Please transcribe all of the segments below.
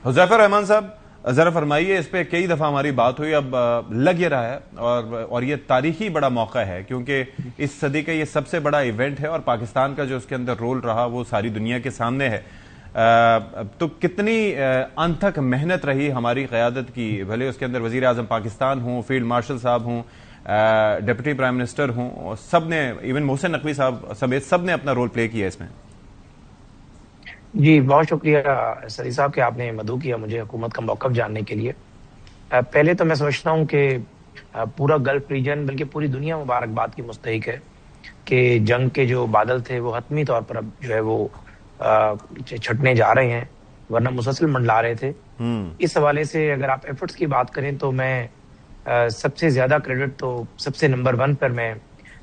حذیفہ رحمان صاحب ذرا فرمائیے، اس پہ کئی دفعہ ہماری بات ہوئی، اب لگ یہ رہا ہے اور یہ تاریخی بڑا موقع ہے کیونکہ اس صدی کا یہ سب سے بڑا ایونٹ ہے اور پاکستان کا جو اس کے اندر رول رہا وہ ساری دنیا کے سامنے ہے. تو کتنی انتھک محنت رہی ہماری قیادت کی، بھلے اس کے اندر وزیر اعظم پاکستان ہوں، فیلڈ مارشل صاحب ہوں، ڈپٹی پرائم منسٹر ہوں، سب نے، ایون محسن نقوی صاحب سمیت سب نے اپنا رول پلے کیا اس میں. جی بہت شکریہ سری صاحب کہ آپ نے مدعو کیا مجھے حکومت کا موقف جاننے کے لیے. پہلے تو میں سمجھتا ہوں کہ پورا گلف ریجن بلکہ پوری دنیا مبارکباد کی مستحق ہے کہ جنگ کے جو بادل تھے وہ حتمی طور پر اب جو ہے وہ چھٹنے جا رہے ہیں، ورنہ مسلسل منڈلا رہے تھے. اس حوالے سے اگر آپ ایفرٹس کی بات کریں تو میں سب سے زیادہ کریڈٹ تو سب سے نمبر 1 پر میں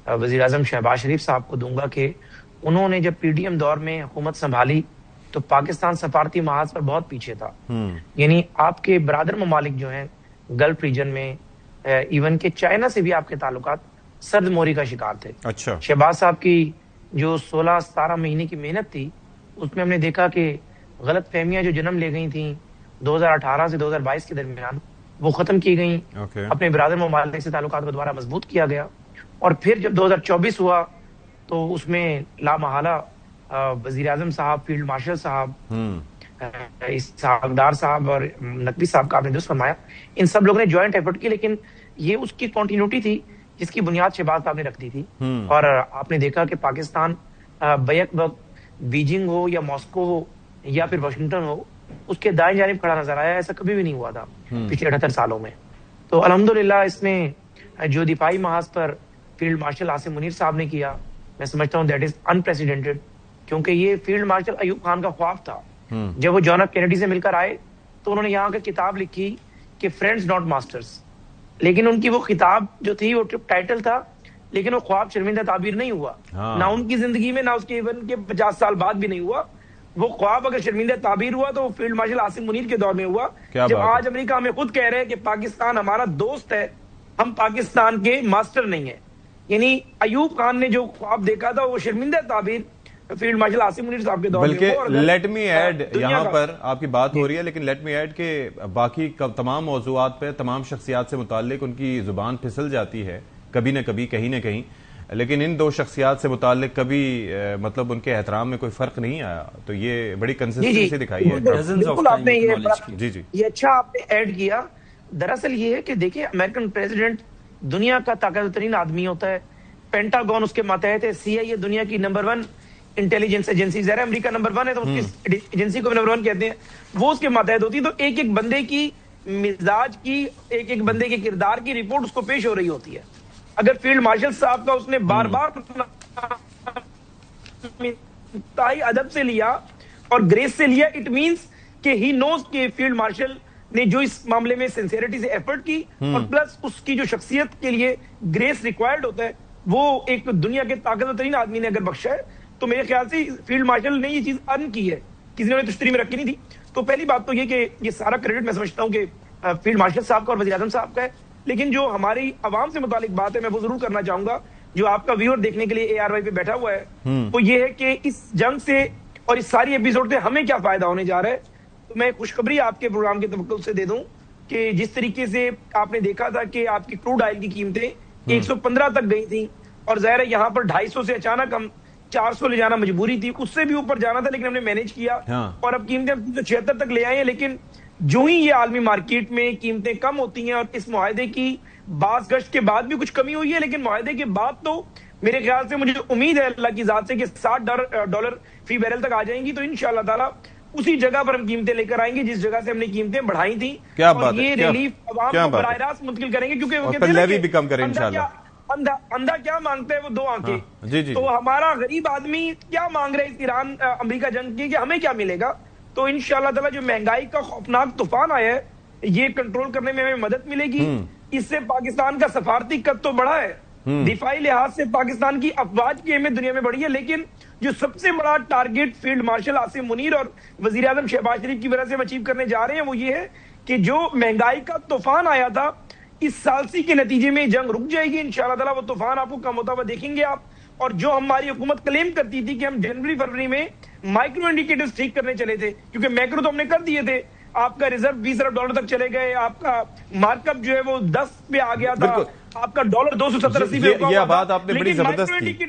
وزیر اعظم شہباز شریف صاحب کو دوں گا کہ انہوں نے جب پی ڈی ایم دور میں حکومت سنبھالی تو پاکستان سفارتی محاذ پر بہت پیچھے تھا. یعنی آپ کے برادر ممالک جو ہیں گلف ریجن میں، ایون کہ چائنا سے بھی آپ کے تعلقات سرد موری کا شکار تھے. اچھا. شہباز صاحب کی جو 16-17 مہینے کی محنت تھی اس میں ہم نے دیکھا کہ غلط فہمیاں جو جنم لے گئی تھیں 2018 سے 2022 کے درمیان وہ ختم کی گئیں. اپنے برادر ممالک سے تعلقات کو دوبارہ مضبوط کیا گیا اور پھر جب 2024 ہوا تو اس میں لامحالہ وزیر اعظم صاحب، فیلڈ مارشل صاحب، اسحاق ڈار صاحب اور نقوی صاحب کا آپ نے درست فرمایا، ان سب لوگوں نے جوائنٹ ایفرٹ کی، لیکن یہ اس کی کنٹینیوٹی تھی جس کی بنیاد شہباز صاحب نے رکھ دی تھی. اور آپ نے دیکھا کہ پاکستان بیک وقت بیجنگ ہو یا ماسکو ہو یا پھر واشنگٹن ہو اس کے دائیں جانب کھڑا نظر آیا. ایسا کبھی بھی نہیں ہوا تھا پچھلے 78 سالوں میں. تو الحمدللہ اس میں جو دفاعی محاذ پر فیلڈ مارشل عاصم منیر صاحب نے کیا، میں سمجھتا ہوں دیٹ از انپریسیڈنٹڈ، کیونکہ یہ فیلڈ مارشل ایوب خان کا خواب تھا. جب وہ جان ایف کینیڈی سے مل کر آئے تو انہوں نے یہاں کا کتاب لکھی کہ فرینڈز ناٹ ماسٹرز، لیکن ان کی وہ کتاب جو تھی وہ ٹائٹل تھا، لیکن وہ خواب شرمندہ تعبیر نہیں ہوا. نہ ان کی زندگی میں، نہ اس کے ایون کے 50 سال بعد بھی نہیں ہوا. وہ خواب اگر شرمندہ تعبیر ہوا تو وہ فیلڈ مارشل عاصم منیر کے دور میں ہوا، جب آج امریکہ ہمیں خود کہہ رہے ہیں کہ پاکستان ہمارا دوست ہے، ہم پاکستان کے ماسٹر نہیں ہیں. یعنی ایوب خان نے جو خواب دیکھا تھا وہ شرمندہ تعبیر فیلڈ مارشل عاصم منیر صاحب کے دور میں. بلکہ لیٹ می ایڈ، یہاں پر آپ کی بات ہو رہی ہے لیکن لیٹ می ایڈ کہ باقی تمام موضوعات پہ، تمام شخصیات سے متعلق ان کی زبان پھسل جاتی ہے کبھی نہ کبھی، کہیں نہ کہیں، لیکن ان 2 شخصیات سے متعلق کبھی مطلب ان کے احترام میں کوئی فرق نہیں آیا. تو یہ بڑی کنسسٹنسی دکھائی ہے. بالکل آپ نے یہ اچھا آپ نے ایڈ کیا. دراصل یہ ہے کہ دیکھیں امریکن پریزیڈنٹ دنیا کا طاقتور ترین آدمی ہوتا ہے، پینٹاگون اس کے ماتحت ہے، سی آئی اے دنیا کی نمبر 1 انٹیلیجنس ایجنسی، ظاہر امریکہ نمبر 1 ہے تو اس کی ایجنسی کو نمبر 1 کہتے ہیں، وہ اس کے ماتحت ہوتی ہے. تو ایک ایک بندے کی مزاج کی، ایک ایک بندے کے کردار کی رپورٹ اس کو پیش ہو رہی ہوتی ہے. اگر فیلڈ مارشل صاحب کا اس نے بار بار انتہائی ادب سے لیا اور گریس سے لیا، اٹ مینس کہ ہی نوز کہ فیلڈ مارشل نے جو اس معاملے میں سنسیئرٹی سے ایفرٹ کی اور پلس اس کی جو شخصیت کے لیے گریس ریکوائرڈ ہوتا ہے وہ ایک دنیا کے طاقتور ترین آدمی نے اگر بخشا ہے تو میرے خیال سے فیلڈ مارشل نے یہ چیز ارن کی ہے، کسی نے تشتری میں رکھی نہیں تھی. تو پہلی بات تو یہ کہ یہ سارا کریڈٹ میں سمجھتا ہوں کہ فیلڈ مارشل صاحب کا اور وزیر اعظم صاحب کا ہے. لیکن جو ہماری عوام سے متعلق بات ہے میں وہ ضرور کرنا چاہوں گا، جو آپ کا ویور دیکھنے کے لیے اے آر وائی پہ بیٹھا ہوا ہے، وہ یہ ہے کہ اس جنگ سے اور اس ساری ایپیسوڈ سے ہمیں کیا فائدہ ہونے جا رہا ہے. تو میں خوشخبری آپ کے پروگرام کے توقع سے دے دوں کہ جس طریقے سے آپ نے دیکھا تھا کہ آپ کی کروڈ آئل کی قیمتیں 115 تک گئی تھیں اور ظاہر ہے یہاں پر 250 سے اچانک ہم 400 لے جانا مجبوری تھی، اس سے بھی اوپر جانا تھا لیکن ہم نے مینج کیا اور اب قیمتیں 76 تک لے آئے ہیں. لیکن جو ہی یہ عالمی مارکیٹ میں قیمتیں کم ہوتی ہیں اور اس معاہدے کی بعض گشت کے بعد بھی کچھ کمی ہوئی ہے، لیکن معاہدے کے بعد تو میرے خیال سے مجھے امید ہے اللہ کی ذات سے کہ $60 فی بیرل تک آ جائیں گی. تو انشاءاللہ تعالیٰ اسی جگہ پر ہم قیمتیں لے کر آئیں گے جس جگہ سے ہم نے قیمتیں بڑھائی تھیں. اور یہ ریلیف عوام کو براہ راست منتقل کریں گے کیونکہ اندھا کیا مانگتا ہے وہ 2 آنکھیں. تو ہمارا غریب آدمی کیا مانگ رہے اس ایران امریکہ جنگ کی کہ ہمیں کیا ملے گا. تو انشاءاللہ تعالیٰ جو مہنگائی کا خوفناک طوفان آیا ہے یہ کنٹرول کرنے میں ہمیں مدد ملے گی. اس سے پاکستان کا سفارتی قد تو بڑھا ہے، دفاعی لحاظ سے پاکستان کی افواج کی اہمیت دنیا میں بڑھی ہے، لیکن جو سب سے بڑا target field marshal Asim Munir اور وزیر اعظم شہباز شریف کی وجہ سے ہم اچیو کرنے جا رہے ہیں وہ یہ ہے کہ جو مہنگائی کا طوفان آیا تھا اس سالسی کے نتیجے میں جنگ رک جائے گی انشاءاللہ تعالیٰ. وہ طوفان آپ کو کم ہوتا ہوا دیکھیں گے آپ. اور جو ہماری حکومت کلیم کرتی تھی کہ ہم جنوری فروری میں مائکرو انڈیکیٹرز ٹھیک کرنے چلے تھے کیونکہ میکرو تو ہم نے کر دیے تھے، آپ کا ریزرو 20 ارب ڈالر تک چلے گئے, آپ کا مارک اپ جو ہے وہ 10 پہ آ گیا تھا, آپ کا ڈالر 270-80 پہ یہ بات آپ نے بڑی زبردست کی.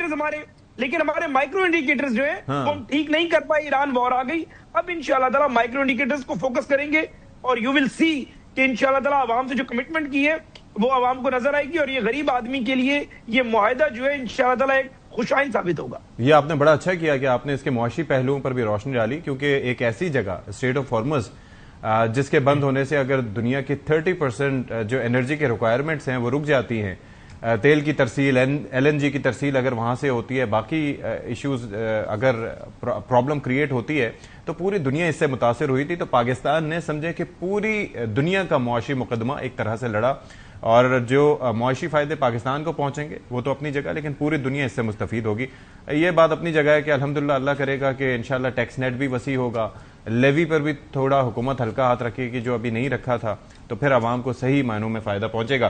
لیکن ہمارے مائکرو انڈیکیٹرز جو ہے وہ ہم ٹھیک نہیں کر پائے, ایران وار آ گئی. اب انشاءاللہ تعالیٰ مائکرو انڈیکیٹرز کو فوکس کریں گے اور یو ول سی کہ انشاءاللہ تعالیٰ عوام سے جو کمٹمنٹ کی ہے وہ عوام کو نظر آئے گی, اور یہ غریب آدمی کے لیے یہ معاہدہ جو ہے انشاءاللہ تعالیٰ ایک خوش آئند ثابت ہوگا. یہ آپ نے بڑا اچھا کیا کہ آپ نے اس کے معاشی پہلوؤں پر بھی روشنی ڈالی, کیونکہ ایک ایسی جگہ اسٹریٹ آف ہارمز جس کے بند ہونے سے اگر دنیا کی 30% جو انرجی کے ریکوائرمنٹس ہیں وہ رک جاتی ہیں, تیل کی ترسیل, LNG کی ترسیل اگر وہاں سے ہوتی ہے, باقی ایشوز اگر پرابلم کریٹ ہوتی ہے تو پوری دنیا اس سے متاثر ہوئی تھی. تو پاکستان نے سمجھے کہ پوری دنیا کا معاشی مقدمہ ایک طرح سے لڑا, اور جو معاشی فائدے پاکستان کو پہنچیں گے وہ تو اپنی جگہ, لیکن پوری دنیا اس سے مستفید ہوگی. یہ بات اپنی جگہ ہے کہ الحمدللہ اللہ کرے گا کہ انشاءاللہ ٹیکس نیٹ بھی وسیع ہوگا, لیوی پر بھی تھوڑا حکومت ہلکا ہاتھ رکھے گی جو ابھی نہیں رکھا تھا, تو پھر عوام کو صحیح معنوں میں فائدہ پہنچے گا.